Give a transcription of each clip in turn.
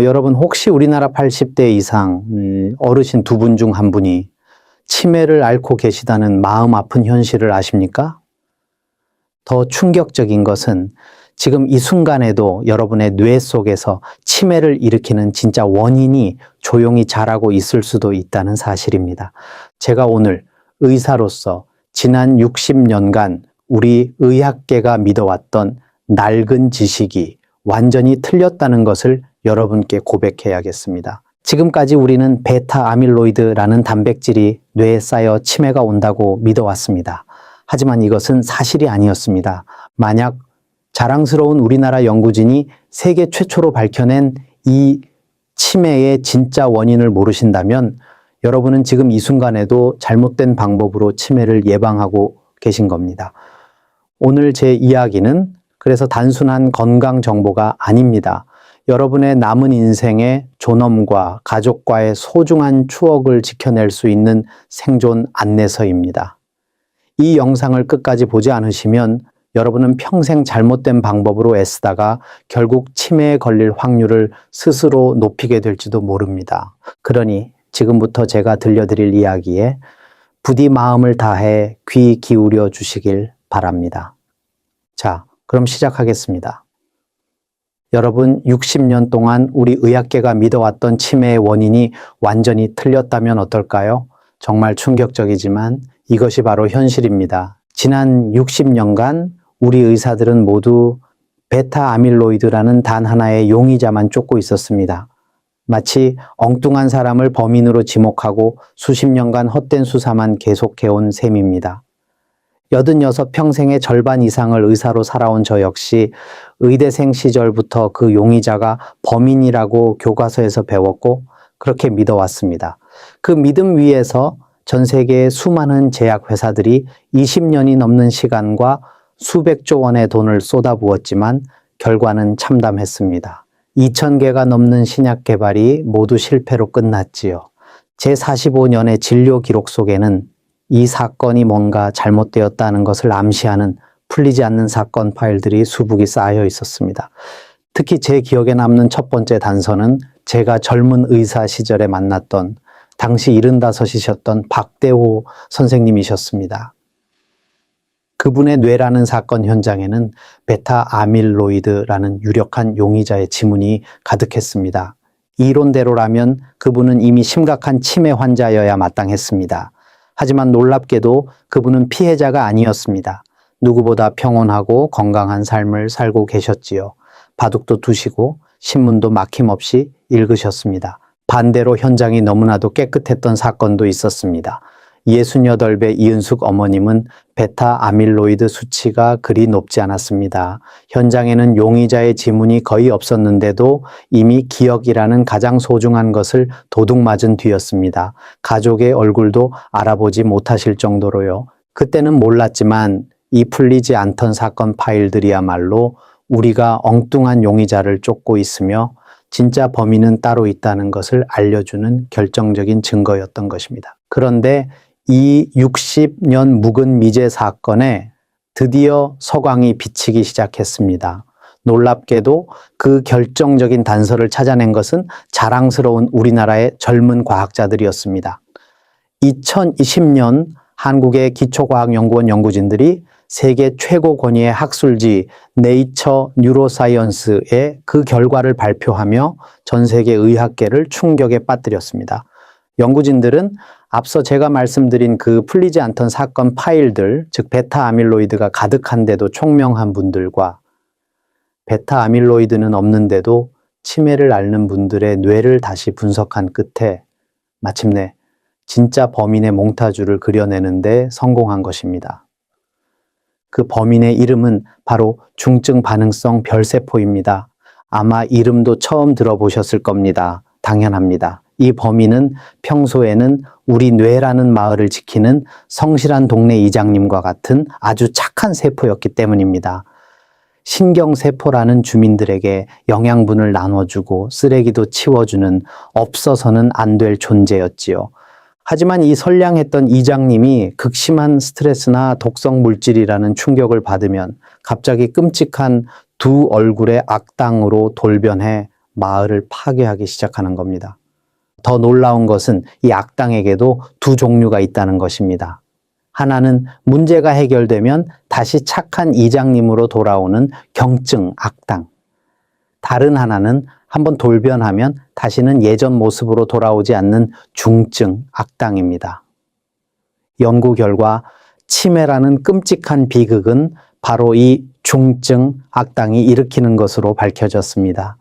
여러분 혹시 우리나라 80대 이상 어르신 두 분 중 한 분이 치매를 앓고 계시다는 마음 아픈 현실을 아십니까? 더 충격적인 것은 지금 이 순간에도 여러분의 뇌 속에서 치매를 일으키는 진짜 원인이 조용히 자라고 있을 수도 있다는 사실입니다. 제가 오늘 의사로서 지난 60년간 우리 의학계가 믿어왔던 낡은 지식이 완전히 틀렸다는 것을 여러분께 고백해야겠습니다. 지금까지 우리는 베타 아밀로이드라는 단백질이 뇌에 쌓여 치매가 온다고 믿어왔습니다. 하지만 이것은 사실이 아니었습니다. 만약 자랑스러운 우리나라 연구진이 세계 최초로 밝혀낸 이 치매의 진짜 원인을 모르신다면 여러분은 지금 이 순간에도 잘못된 방법으로 치매를 예방하고 계신 겁니다. 오늘 제 이야기는 그래서 단순한 건강 정보가 아닙니다. 여러분의 남은 인생의 존엄과 가족과의 소중한 추억을 지켜낼 수 있는 생존 안내서입니다. 이 영상을 끝까지 보지 않으시면 여러분은 평생 잘못된 방법으로 애쓰다가 결국 치매에 걸릴 확률을 스스로 높이게 될지도 모릅니다. 그러니 지금부터 제가 들려드릴 이야기에 부디 마음을 다해 귀 기울여 주시길 바랍니다. 자, 그럼 시작하겠습니다. 여러분 60년 동안 우리 의학계가 믿어왔던 치매의 원인이 완전히 틀렸다면 어떨까요? 정말 충격적이지만 이것이 바로 현실입니다. 지난 60년간 우리 의사들은 모두 베타 아밀로이드라는 단 하나의 용의자만 쫓고 있었습니다. 마치 엉뚱한 사람을 범인으로 지목하고 수십 년간 헛된 수사만 계속해온 셈입니다. 86 평생의 절반 이상을 의사로 살아온 저 역시 의대생 시절부터 그 용의자가 범인이라고 교과서에서 배웠고 그렇게 믿어왔습니다. 그 믿음 위에서 전 세계의 수많은 제약회사들이 20년이 넘는 시간과 수백조 원의 돈을 쏟아부었지만 결과는 참담했습니다. 2000개가 넘는 신약 개발이 모두 실패로 끝났지요. 제45년의 진료 기록 속에는 이 사건이 뭔가 잘못되었다는 것을 암시하는 풀리지 않는 사건 파일들이 수북이 쌓여 있었습니다. 특히 제 기억에 남는 첫 번째 단서는 제가 젊은 의사 시절에 만났던 당시 75이셨던 박대호 선생님이셨습니다. 그분의 뇌라는 사건 현장에는 베타 아밀로이드라는 유력한 용의자의 지문이 가득했습니다. 이론대로라면 그분은 이미 심각한 치매 환자여야 마땅했습니다. 하지만 놀랍게도 그분은 피해자가 아니었습니다. 누구보다 평온하고 건강한 삶을 살고 계셨지요. 바둑도 두시고 신문도 막힘없이 읽으셨습니다. 반대로 현장이 너무나도 깨끗했던 사건도 있었습니다. 68배 이은숙 어머님은 베타 아밀로이드 수치가 그리 높지 않았습니다. 현장에는 용의자의 지문이 거의 없었는데도 이미 기억이라는 가장 소중한 것을 도둑맞은 뒤였습니다. 가족의 얼굴도 알아보지 못하실 정도로요. 그때는 몰랐지만 이 풀리지 않던 사건 파일들이야말로 우리가 엉뚱한 용의자를 쫓고 있으며 진짜 범인은 따로 있다는 것을 알려주는 결정적인 증거였던 것입니다. 그런데 이 60년 묵은 미제 사건에 드디어 서광이 비치기 시작했습니다. 놀랍게도 그 결정적인 단서를 찾아낸 것은 자랑스러운 우리나라의 젊은 과학자들이었습니다. 2020년 한국의 기초과학연구원 연구진들이 세계 최고 권위의 학술지 네이처 뉴로사이언스의 그 결과를 발표하며 전 세계 의학계를 충격에 빠뜨렸습니다. 연구진들은 앞서 제가 말씀드린 그 풀리지 않던 사건 파일들, 즉 베타 아밀로이드가 가득한데도 총명한 분들과 베타 아밀로이드는 없는데도 치매를 앓는 분들의 뇌를 다시 분석한 끝에 마침내 진짜 범인의 몽타주를 그려내는데 성공한 것입니다. 그 범인의 이름은 바로 중증 반응성 별세포입니다. 아마 이름도 처음 들어보셨을 겁니다. 당연합니다. 이 범인은 평소에는 우리 뇌라는 마을을 지키는 성실한 동네 이장님과 같은 아주 착한 세포였기 때문입니다. 신경세포라는 주민들에게 영양분을 나눠주고 쓰레기도 치워주는 없어서는 안 될 존재였지요. 하지만 이 선량했던 이장님이 극심한 스트레스나 독성 물질이라는 충격을 받으면 갑자기 끔찍한 두 얼굴의 악당으로 돌변해 마을을 파괴하기 시작하는 겁니다. 더 놀라운 것은 이 악당에게도 두 종류가 있다는 것입니다. 하나는 문제가 해결되면 다시 착한 이장님으로 돌아오는 경증 악당. 다른 하나는 한번 돌변하면 다시는 예전 모습으로 돌아오지 않는 중증 악당입니다. 연구 결과 치매라는 끔찍한 비극은 바로 이 중증 악당이 일으키는 것으로 밝혀졌습니다.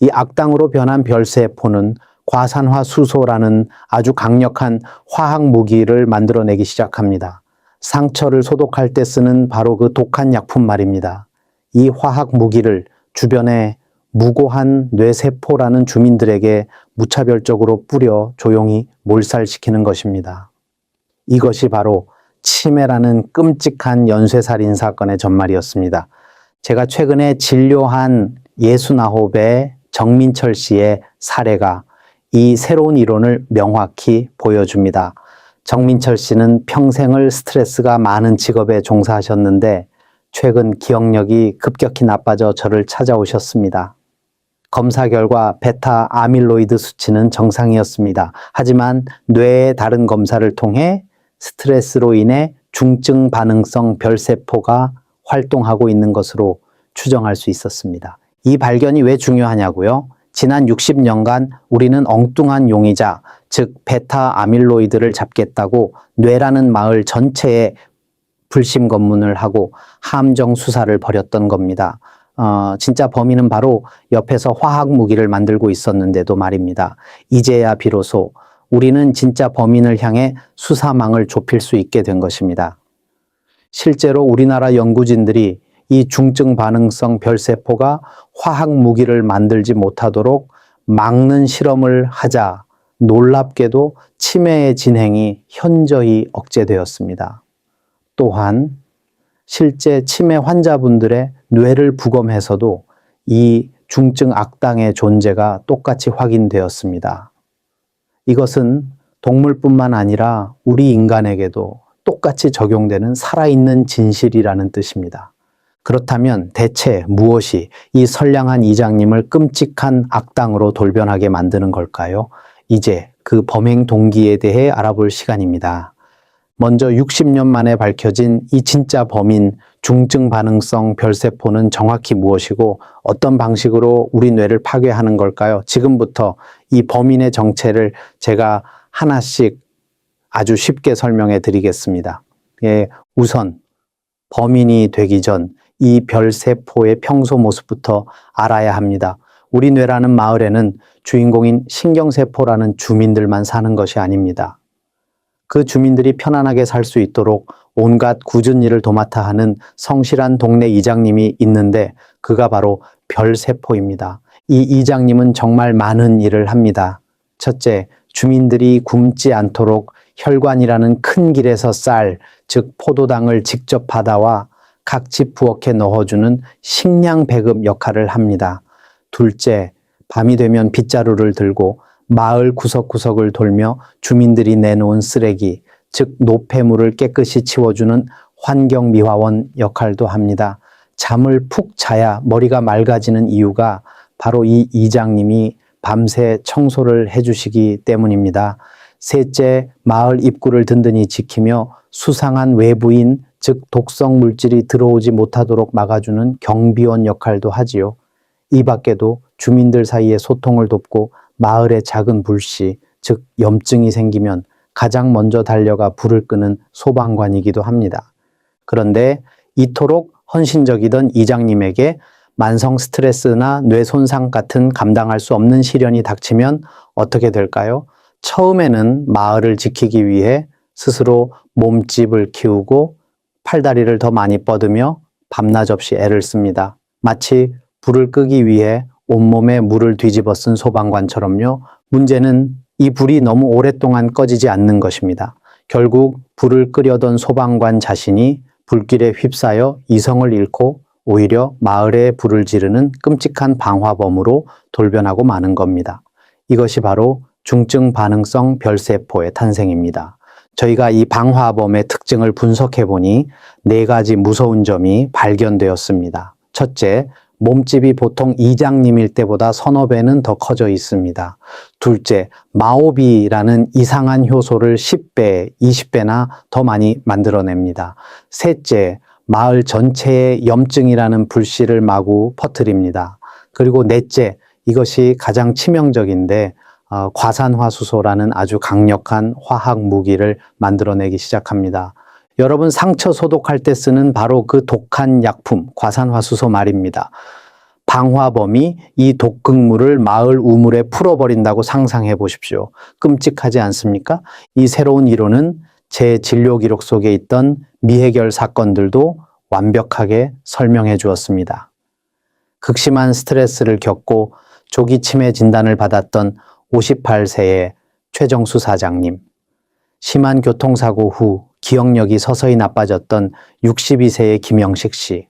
이 악당으로 변한 별세포는 과산화수소라는 아주 강력한 화학 무기를 만들어내기 시작합니다. 상처를 소독할 때 쓰는 바로 그 독한 약품 말입니다. 이 화학 무기를 주변에 무고한 뇌세포라는 주민들에게 무차별적으로 뿌려 조용히 몰살시키는 것입니다. 이것이 바로 치매라는 끔찍한 연쇄살인 사건의 전말이었습니다. 제가 최근에 진료한 69의 정민철 씨의 사례가 이 새로운 이론을 명확히 보여줍니다. 정민철 씨는 평생을 스트레스가 많은 직업에 종사하셨는데 최근 기억력이 급격히 나빠져 저를 찾아오셨습니다. 검사 결과 베타 아밀로이드 수치는 정상이었습니다. 하지만 뇌의 다른 검사를 통해 스트레스로 인해 중증 반응성 별세포가 활동하고 있는 것으로 추정할 수 있었습니다. 이 발견이 왜 중요하냐고요? 지난 60년간 우리는 엉뚱한 용의자, 즉 베타 아밀로이드를 잡겠다고 뇌라는 마을 전체에 불심검문을 하고 함정 수사를 벌였던 겁니다. 진짜 범인은 바로 옆에서 화학 무기를 만들고 있었는데도 말입니다. 이제야 비로소 우리는 진짜 범인을 향해 수사망을 좁힐 수 있게 된 것입니다. 실제로 우리나라 연구진들이 이 중증 반응성 별세포가 화학 무기를 만들지 못하도록 막는 실험을 하자 놀랍게도 치매의 진행이 현저히 억제되었습니다. 또한 실제 치매 환자분들의 뇌를 부검해서도 이 중증 악당의 존재가 똑같이 확인되었습니다. 이것은 동물뿐만 아니라 우리 인간에게도 똑같이 적용되는 살아있는 진실이라는 뜻입니다. 그렇다면 대체 무엇이 이 선량한 이장님을 끔찍한 악당으로 돌변하게 만드는 걸까요? 이제 그 범행 동기에 대해 알아볼 시간입니다. 먼저 60년 만에 밝혀진 이 진짜 범인 중증 반응성 별세포는 정확히 무엇이고 어떤 방식으로 우리 뇌를 파괴하는 걸까요? 지금부터 이 범인의 정체를 제가 하나씩 아주 쉽게 설명해 드리겠습니다. 우선 범인이 되기 전 이 별세포의 평소 모습부터 알아야 합니다. 우리 뇌라는 마을에는 주인공인 신경세포라는 주민들만 사는 것이 아닙니다. 그 주민들이 편안하게 살 수 있도록 온갖 굳은 일을 도맡아 하는 성실한 동네 이장님이 있는데 그가 바로 별세포입니다. 이 이장님은 정말 많은 일을 합니다. 첫째, 주민들이 굶지 않도록 혈관이라는 큰 길에서 쌀, 즉 포도당을 직접 받아와 각 집 부엌에 넣어주는 식량 배급 역할을 합니다. 둘째, 밤이 되면 빗자루를 들고 마을 구석구석을 돌며 주민들이 내놓은 쓰레기, 즉 노폐물을 깨끗이 치워주는 환경미화원 역할도 합니다. 잠을 푹 자야 머리가 맑아지는 이유가 바로 이 이장님이 밤새 청소를 해주시기 때문입니다. 셋째, 마을 입구를 든든히 지키며 수상한 외부인, 즉 독성 물질이 들어오지 못하도록 막아주는 경비원 역할도 하지요. 이 밖에도 주민들 사이에 소통을 돕고 마을의 작은 불씨, 즉 염증이 생기면 가장 먼저 달려가 불을 끄는 소방관이기도 합니다. 그런데 이토록 헌신적이던 이장님에게 만성 스트레스나 뇌 손상 같은 감당할 수 없는 시련이 닥치면 어떻게 될까요? 처음에는 마을을 지키기 위해 스스로 몸집을 키우고 팔다리를 더 많이 뻗으며 밤낮 없이 애를 씁니다. 마치 불을 끄기 위해 온몸에 물을 뒤집어 쓴 소방관처럼요. 문제는 이 불이 너무 오랫동안 꺼지지 않는 것입니다. 결국 불을 끄려던 소방관 자신이 불길에 휩싸여 이성을 잃고 오히려 마을에 불을 지르는 끔찍한 방화범으로 돌변하고 마는 겁니다. 이것이 바로 중증 반응성 별세포의 탄생입니다. 저희가 이 방화범의 특징을 분석해 보니 4가지 무서운 점이 발견되었습니다. 첫째, 몸집이 보통 이장님일 때보다 서너 배는 더 커져 있습니다. 둘째, 마오비라는 이상한 효소를 10배, 20배나 더 많이 만들어냅니다. 셋째, 마을 전체에 염증이라는 불씨를 마구 퍼뜨립니다. 그리고 넷째, 이것이 가장 치명적인데 과산화수소라는 아주 강력한 화학 무기를 만들어내기 시작합니다. 여러분, 상처 소독할 때 쓰는 바로 그 독한 약품, 과산화수소 말입니다. 방화범이 이 독극물을 마을 우물에 풀어버린다고 상상해 보십시오. 끔찍하지 않습니까? 이 새로운 이론은 제 진료 기록 속에 있던 미해결 사건들도 완벽하게 설명해 주었습니다. 극심한 스트레스를 겪고 조기 치매 진단을 받았던 58세의 최정수 사장님, 심한 교통사고 후 기억력이 서서히 나빠졌던 62세의 김영식 씨,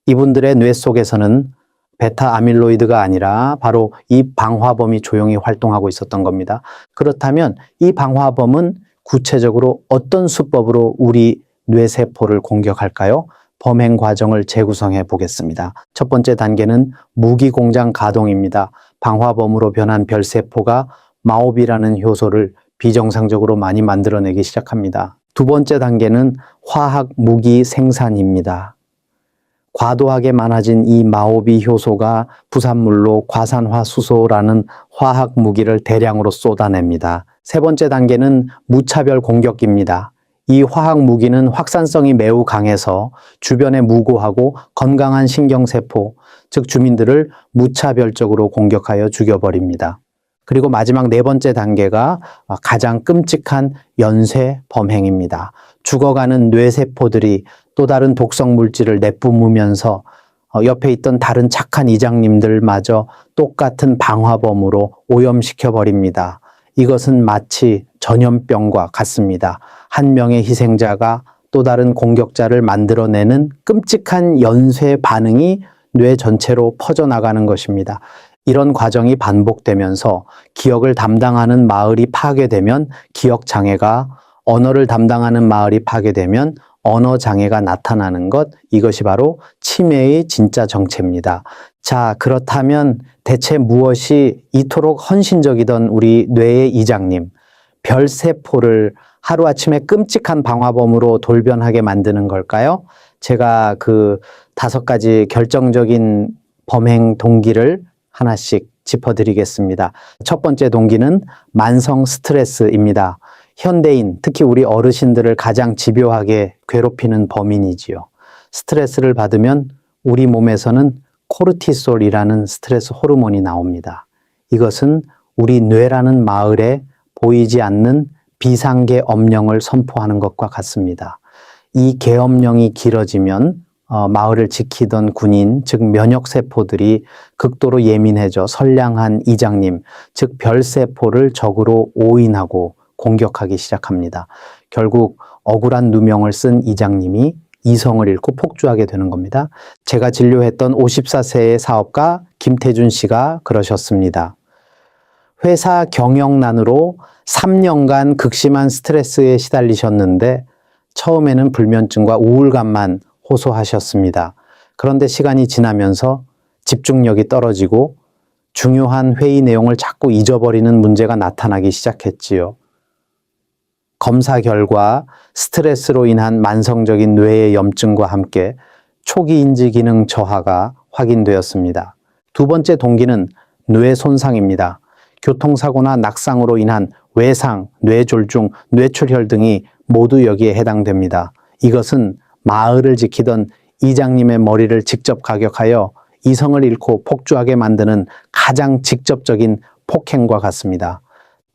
이분들의 뇌 속에서는 베타 아밀로이드가 아니라 바로 이 방화범이 조용히 활동하고 있었던 겁니다. 그렇다면 이 방화범은 구체적으로 어떤 수법으로 우리 뇌세포를 공격할까요? 범행 과정을 재구성해 보겠습니다. 첫 번째 단계는 무기공장 가동입니다. 방화범으로 변한 별세포가 마오비라는 효소를 비정상적으로 많이 만들어내기 시작합니다. 두 번째 단계는 화학 무기 생산입니다. 과도하게 많아진 이 마오비 효소가 부산물로 과산화수소라는 화학 무기를 대량으로 쏟아냅니다. 세 번째 단계는 무차별 공격입니다. 이 화학 무기는 확산성이 매우 강해서 주변에 무고하고 건강한 신경세포, 즉 주민들을 무차별적으로 공격하여 죽여버립니다. 그리고 마지막 네 번째 단계가 가장 끔찍한 연쇄 범행입니다. 죽어가는 뇌세포들이 또 다른 독성 물질을 내뿜으면서 옆에 있던 다른 착한 이장님들마저 똑같은 방화범으로 오염시켜 버립니다. 이것은 마치 전염병과 같습니다. 한 명의 희생자가 또 다른 공격자를 만들어내는 끔찍한 연쇄 반응이 뇌 전체로 퍼져나가는 것입니다. 이런 과정이 반복되면서 기억을 담당하는 마을이 파괴되면 기억장애가, 언어를 담당하는 마을이 파괴되면 언어장애가 나타나는 것, 이것이 바로 치매의 진짜 정체입니다. 자, 그렇다면 대체 무엇이 이토록 헌신적이던 우리 뇌의 이장님, 별세포를 하루아침에 끔찍한 방화범으로 돌변하게 만드는 걸까요? 제가 그 5가지 결정적인 범행 동기를 하나씩 짚어드리겠습니다. 첫 번째 동기는 만성 스트레스입니다. 현대인, 특히 우리 어르신들을 가장 집요하게 괴롭히는 범인이지요. 스트레스를 받으면 우리 몸에서는 코르티솔이라는 스트레스 호르몬이 나옵니다. 이것은 우리 뇌라는 마을에 보이지 않는 비상계 엄령을 선포하는 것과 같습니다. 이 계엄령이 길어지면 마을을 지키던 군인, 즉 면역세포들이 극도로 예민해져 선량한 이장님, 즉 별세포를 적으로 오인하고 공격하기 시작합니다. 결국 억울한 누명을 쓴 이장님이 이성을 잃고 폭주하게 되는 겁니다. 제가 진료했던 54세의 사업가 김태준 씨가 그러셨습니다. 회사 경영난으로 3년간 극심한 스트레스에 시달리셨는데 처음에는 불면증과 우울감만 호소하셨습니다. 그런데 시간이 지나면서 집중력이 떨어지고 중요한 회의 내용을 자꾸 잊어버리는 문제가 나타나기 시작했지요. 검사 결과 스트레스로 인한 만성적인 뇌의 염증과 함께 초기 인지 기능 저하가 확인되었습니다. 두 번째 동기는 뇌 손상입니다. 교통사고나 낙상으로 인한 외상, 뇌졸중, 뇌출혈 등이 모두 여기에 해당됩니다. 이것은 마을을 지키던 이장님의 머리를 직접 가격하여 이성을 잃고 폭주하게 만드는 가장 직접적인 폭행과 같습니다.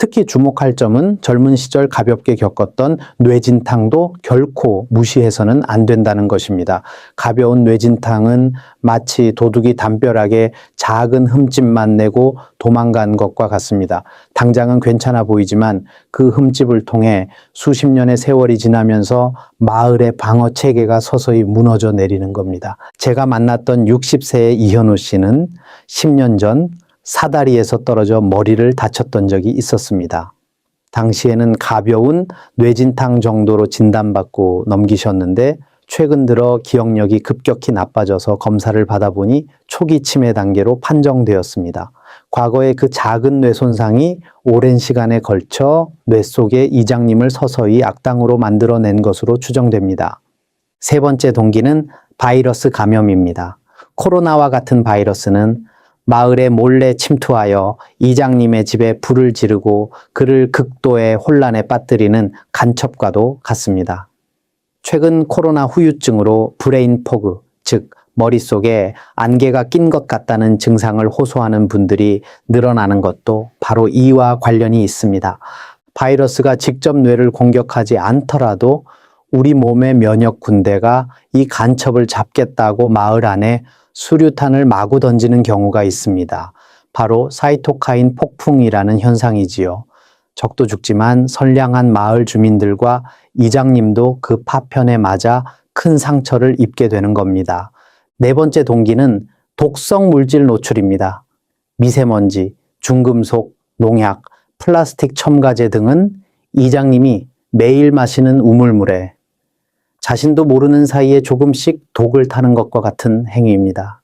특히 주목할 점은 젊은 시절 가볍게 겪었던 뇌진탕도 결코 무시해서는 안 된다는 것입니다. 가벼운 뇌진탕은 마치 도둑이 담벼락에 작은 흠집만 내고 도망간 것과 같습니다. 당장은 괜찮아 보이지만 그 흠집을 통해 수십 년의 세월이 지나면서 마을의 방어 체계가 서서히 무너져 내리는 겁니다. 제가 만났던 60세의 이현우 씨는 10년 전 사다리에서 떨어져 머리를 다쳤던 적이 있었습니다. 당시에는 가벼운 뇌진탕 정도로 진단받고 넘기셨는데 최근 들어 기억력이 급격히 나빠져서 검사를 받아보니 초기 치매 단계로 판정되었습니다. 과거에 그 작은 뇌 손상이 오랜 시간에 걸쳐 뇌 속에 이장님을 서서히 악당으로 만들어낸 것으로 추정됩니다. 세 번째 동기는 바이러스 감염입니다. 코로나와 같은 바이러스는 마을에 몰래 침투하여 이장님의 집에 불을 지르고 그를 극도의 혼란에 빠뜨리는 간첩과도 같습니다. 최근 코로나 후유증으로 브레인 포그, 즉 머릿속에 안개가 낀 것 같다는 증상을 호소하는 분들이 늘어나는 것도 바로 이와 관련이 있습니다. 바이러스가 직접 뇌를 공격하지 않더라도 우리 몸의 면역 군대가 이 간첩을 잡겠다고 마을 안에 수류탄을 마구 던지는 경우가 있습니다. 바로 사이토카인 폭풍이라는 현상이지요. 적도 죽지만 선량한 마을 주민들과 이장님도 그 파편에 맞아 큰 상처를 입게 되는 겁니다. 네 번째 동기는 독성 물질 노출입니다. 미세먼지, 중금속, 농약, 플라스틱 첨가제 등은 이장님이 매일 마시는 우물물에 자신도 모르는 사이에 조금씩 독을 타는 것과 같은 행위입니다.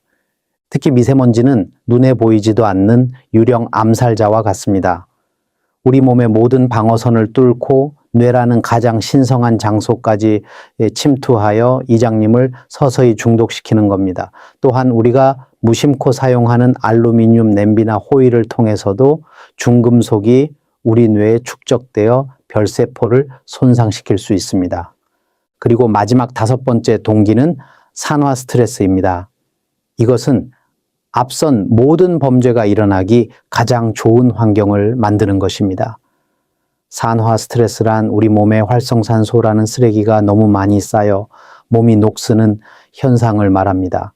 특히 미세먼지는 눈에 보이지도 않는 유령 암살자와 같습니다. 우리 몸의 모든 방어선을 뚫고 뇌라는 가장 신성한 장소까지 침투하여 이장님을 서서히 중독시키는 겁니다. 또한 우리가 무심코 사용하는 알루미늄 냄비나 호일을 통해서도 중금속이 우리 뇌에 축적되어 별세포를 손상시킬 수 있습니다. 그리고 마지막 다섯 번째 동기는 산화 스트레스입니다. 이것은 앞선 모든 범죄가 일어나기 가장 좋은 환경을 만드는 것입니다. 산화 스트레스란 우리 몸에 활성산소라는 쓰레기가 너무 많이 쌓여 몸이 녹쓰는 현상을 말합니다.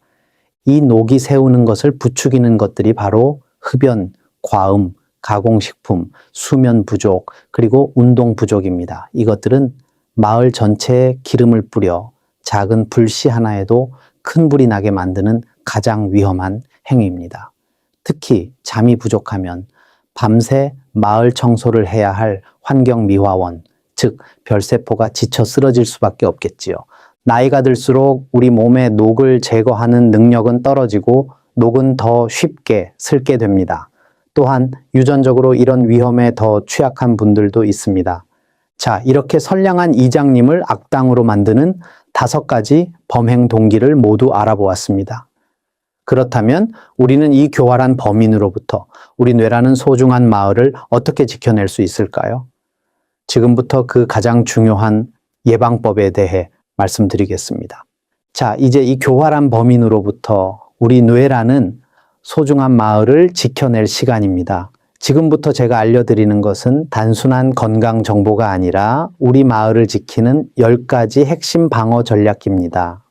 이 녹이 세우는 것을 부추기는 것들이 바로 흡연, 과음, 가공식품, 수면 부족, 그리고 운동 부족입니다. 이것들은 마을 전체에 기름을 뿌려 작은 불씨 하나에도 큰 불이 나게 만드는 가장 위험한 행위입니다. 특히 잠이 부족하면 밤새 마을 청소를 해야 할 환경미화원, 즉 별세포가 지쳐 쓰러질 수밖에 없겠지요. 나이가 들수록 우리 몸의 녹을 제거하는 능력은 떨어지고 녹은 더 쉽게 슬게 됩니다. 또한 유전적으로 이런 위험에 더 취약한 분들도 있습니다. 자, 이렇게 선량한 이장님을 악당으로 만드는 5가지 범행 동기를 모두 알아보았습니다. 그렇다면 우리는 이 교활한 범인으로부터 우리 뇌라는 소중한 마을을 어떻게 지켜낼 수 있을까요? 지금부터 그 가장 중요한 예방법에 대해 말씀드리겠습니다. 자, 이제 이 교활한 범인으로부터 우리 뇌라는 소중한 마을을 지켜낼 시간입니다. 지금부터 제가 알려드리는 것은 단순한 건강 정보가 아니라 우리 마을을 지키는 10가지 핵심 방어 전략입니다.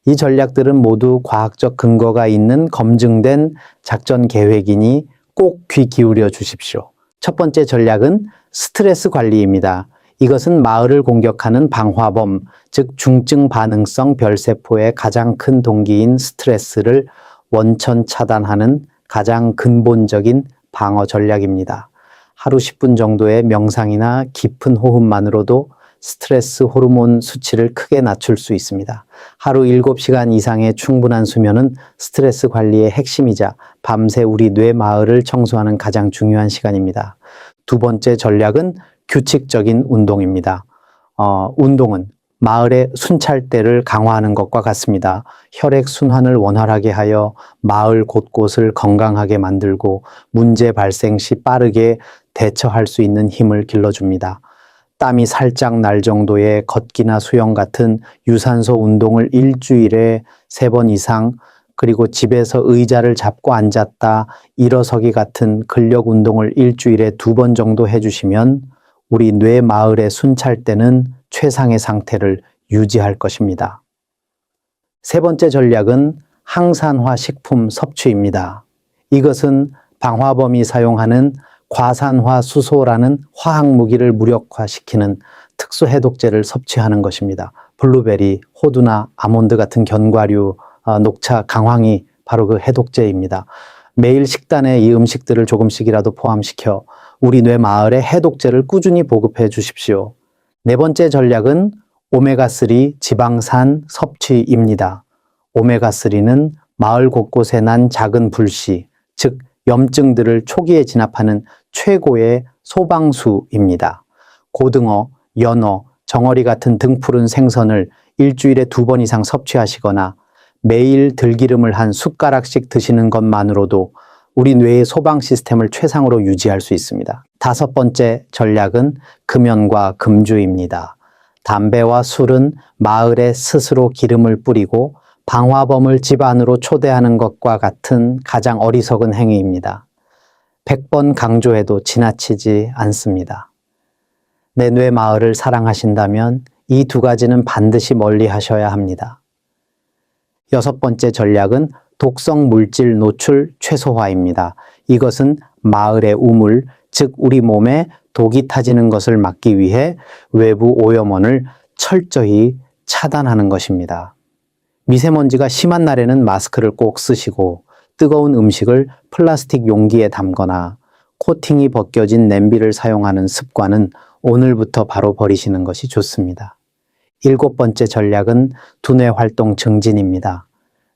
이 전략들은 모두 과학적 근거가 있는 검증된 작전 계획이니 꼭 귀 기울여 주십시오. 첫 번째 전략은 스트레스 관리입니다. 이것은 마을을 공격하는 방화범, 즉 중증 반응성 별세포의 가장 큰 동기인 스트레스를 원천 차단하는 가장 근본적인 방어 전략입니다. 하루 10분 정도의 명상이나 깊은 호흡만으로도 스트레스 호르몬 수치를 크게 낮출 수 있습니다. 하루 7시간 이상의 충분한 수면은 스트레스 관리의 핵심이자 밤새 우리 뇌 마을을 청소하는 가장 중요한 시간입니다. 두 번째 전략은 규칙적인 운동입니다. 운동은 마을의 순찰대를 강화하는 것과 같습니다. 혈액 순환을 원활하게 하여 마을 곳곳을 건강하게 만들고 문제 발생 시 빠르게 대처할 수 있는 힘을 길러줍니다. 땀이 살짝 날 정도의 걷기나 수영 같은 유산소 운동을 일주일에 3번 이상, 그리고 집에서 의자를 잡고 앉았다 일어서기 같은 근력 운동을 일주일에 2번 정도 해주시면 우리 뇌 마을의 순찰대는 최상의 상태를 유지할 것입니다. 세 번째 전략은 항산화 식품 섭취입니다. 이것은 방화범이 사용하는 과산화 수소라는 화학 무기를 무력화시키는 특수 해독제를 섭취하는 것입니다. 블루베리, 호두나 아몬드 같은 견과류, 녹차, 강황이 바로 그 해독제입니다. 매일 식단에 이 음식들을 조금씩이라도 포함시켜 우리 뇌 마을에 해독제를 꾸준히 보급해 주십시오. 네 번째 전략은 오메가3 지방산 섭취입니다. 오메가3는 마을 곳곳에 난 작은 불씨, 즉 염증들을 초기에 진압하는 최고의 소방수입니다. 고등어, 연어, 정어리 같은 등푸른 생선을 일주일에 2번 이상 섭취하시거나 매일 들기름을 한 숟가락씩 드시는 것만으로도 우리 뇌의 소방 시스템을 최상으로 유지할 수 있습니다. 5번째 전략은 금연과 금주입니다. 담배와 술은 마을에 스스로 기름을 뿌리고 방화범을 집 안으로 초대하는 것과 같은 가장 어리석은 행위입니다. 100번 강조해도 지나치지 않습니다. 내 뇌 마을을 사랑하신다면 이 2가지는 반드시 멀리 하셔야 합니다. 6번째 전략은 독성 물질 노출 최소화입니다. 이것은 마을의 우물, 즉 우리 몸에 독이 타지는 것을 막기 위해 외부 오염원을 철저히 차단하는 것입니다. 미세먼지가 심한 날에는 마스크를 꼭 쓰시고 뜨거운 음식을 플라스틱 용기에 담거나 코팅이 벗겨진 냄비를 사용하는 습관은 오늘부터 바로 버리시는 것이 좋습니다. 7번째 전략은 두뇌 활동 증진입니다.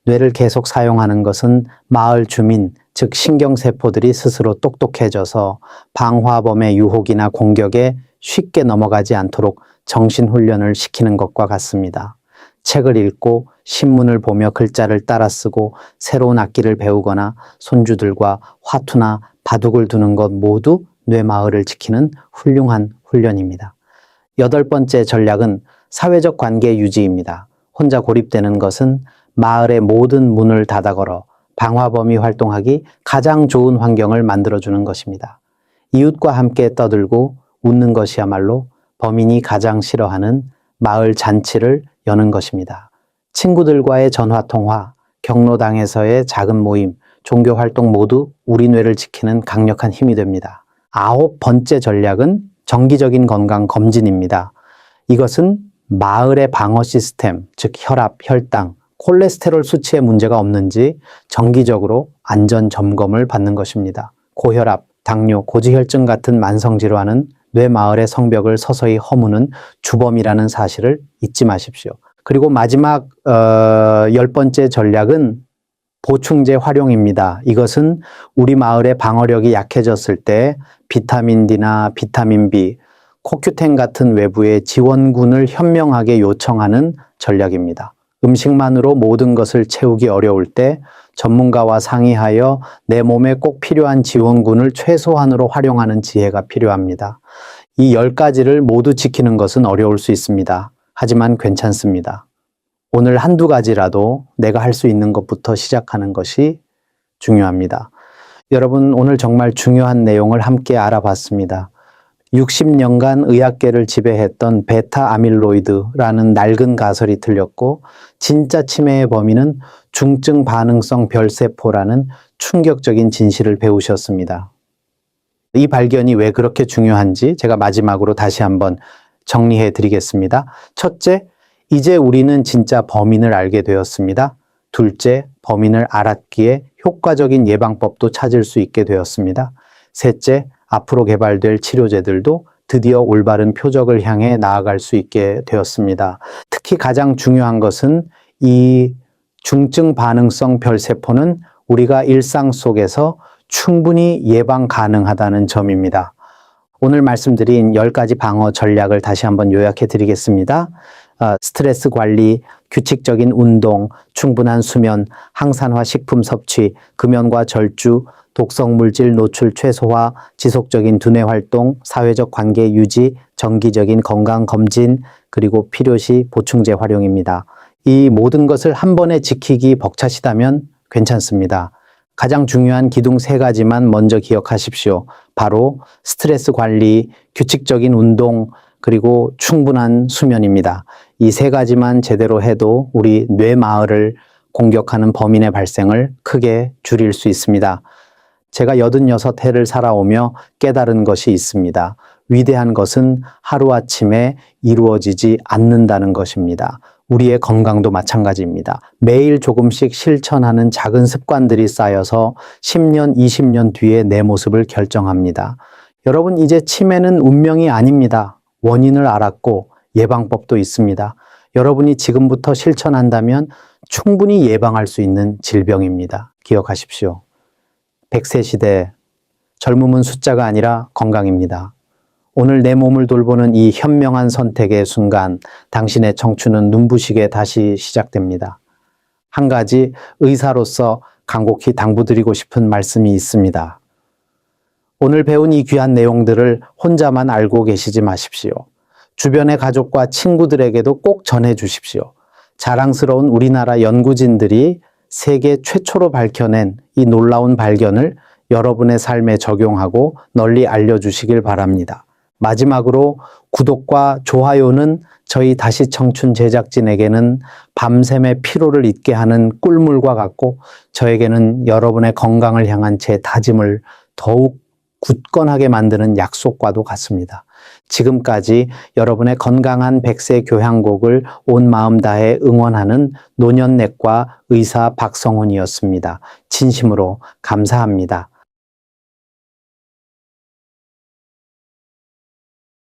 뇌를 계속 사용하는 것은 마을 주민, 즉 신경세포들이 스스로 똑똑해져서 방화범의 유혹이나 공격에 쉽게 넘어가지 않도록 정신훈련을 시키는 것과 같습니다. 책을 읽고 신문을 보며 글자를 따라 쓰고 새로운 악기를 배우거나 손주들과 화투나 바둑을 두는 것 모두 뇌마을을 지키는 훌륭한 훈련입니다. 8번째 전략은 사회적 관계 유지입니다. 혼자 고립되는 것은 마을의 모든 문을 닫아 걸어 방화범이 활동하기 가장 좋은 환경을 만들어주는 것입니다. 이웃과 함께 떠들고 웃는 것이야말로 범인이 가장 싫어하는 마을 잔치를 여는 것입니다. 친구들과의 전화통화, 경로당에서의 작은 모임, 종교활동 모두 우리 뇌를 지키는 강력한 힘이 됩니다. 9번째 전략은 정기적인 건강 검진입니다. 이것은 마을의 방어 시스템, 즉 혈압, 혈당, 콜레스테롤 수치에 문제가 없는지 정기적으로 안전 점검을 받는 것입니다. 고혈압, 당뇨, 고지혈증 같은 만성질환은 뇌마을의 성벽을 서서히 허무는 주범이라는 사실을 잊지 마십시오. 그리고 마지막 10번째 전략은 보충제 활용입니다. 이것은 우리 마을의 방어력이 약해졌을 때 비타민 D나 비타민 B, 코큐텐 같은 외부의 지원군을 현명하게 요청하는 전략입니다. 음식만으로 모든 것을 채우기 어려울 때 전문가와 상의하여 내 몸에 꼭 필요한 지원군을 최소한으로 활용하는 지혜가 필요합니다. 이 10가지를 모두 지키는 것은 어려울 수 있습니다. 하지만 괜찮습니다. 오늘 한두 가지라도 내가 할 수 있는 것부터 시작하는 것이 중요합니다. 여러분, 오늘 정말 중요한 내용을 함께 알아봤습니다. 60년간 의학계를 지배했던 베타 아밀로이드라는 낡은 가설이 틀렸고 진짜 치매의 범인은 중증 반응성 별세포라는 충격적인 진실을 배우셨습니다. 이 발견이 왜 그렇게 중요한지 제가 마지막으로 다시 한번 정리해 드리겠습니다. 첫째, 이제 우리는 진짜 범인을 알게 되었습니다. 둘째, 범인을 알았기에 효과적인 예방법도 찾을 수 있게 되었습니다. 셋째, 앞으로 개발될 치료제들도 드디어 올바른 표적을 향해 나아갈 수 있게 되었습니다. 특히 가장 중요한 것은 이 중증 반응성 별세포는 우리가 일상 속에서 충분히 예방 가능하다는 점입니다. 오늘 말씀드린 10가지 방어 전략을 다시 한번 요약해 드리겠습니다. 스트레스 관리, 규칙적인 운동, 충분한 수면, 항산화 식품 섭취, 금연과 절주, 독성 물질 노출 최소화, 지속적인 두뇌 활동, 사회적 관계 유지, 정기적인 건강 검진, 그리고 필요시 보충제 활용입니다. 이 모든 것을 한 번에 지키기 벅차시다면 괜찮습니다. 가장 중요한 기둥 3가지만 먼저 기억하십시오. 바로 스트레스 관리, 규칙적인 운동, 그리고 충분한 수면입니다. 이 3가지만 제대로 해도 우리 뇌마을을 공격하는 범인의 발생을 크게 줄일 수 있습니다. 제가 86해를 살아오며 깨달은 것이 있습니다. 위대한 것은 하루아침에 이루어지지 않는다는 것입니다. 우리의 건강도 마찬가지입니다. 매일 조금씩 실천하는 작은 습관들이 쌓여서 10년, 20년 뒤에 내 모습을 결정합니다. 여러분, 이제 치매는 운명이 아닙니다. 원인을 알았고 예방법도 있습니다. 여러분이 지금부터 실천한다면 충분히 예방할 수 있는 질병입니다. 기억하십시오. 100세 시대, 젊음은 숫자가 아니라 건강입니다. 오늘 내 몸을 돌보는 이 현명한 선택의 순간, 당신의 청춘은 눈부시게 다시 시작됩니다. 한 가지 의사로서 간곡히 당부드리고 싶은 말씀이 있습니다. 오늘 배운 이 귀한 내용들을 혼자만 알고 계시지 마십시오. 주변의 가족과 친구들에게도 꼭 전해 주십시오. 자랑스러운 우리나라 연구진들이 세계 최초로 밝혀낸 이 놀라운 발견을 여러분의 삶에 적용하고 널리 알려주시길 바랍니다. 마지막으로 구독과 좋아요는 저희 다시 청춘 제작진에게는 밤샘의 피로를 잊게 하는 꿀물과 같고 저에게는 여러분의 건강을 향한 제 다짐을 더욱 굳건하게 만드는 약속과도 같습니다. 지금까지 여러분의 건강한 100세 교향곡을 온 마음 다해 응원하는 노년내과 의사 박성훈이었습니다. 진심으로 감사합니다.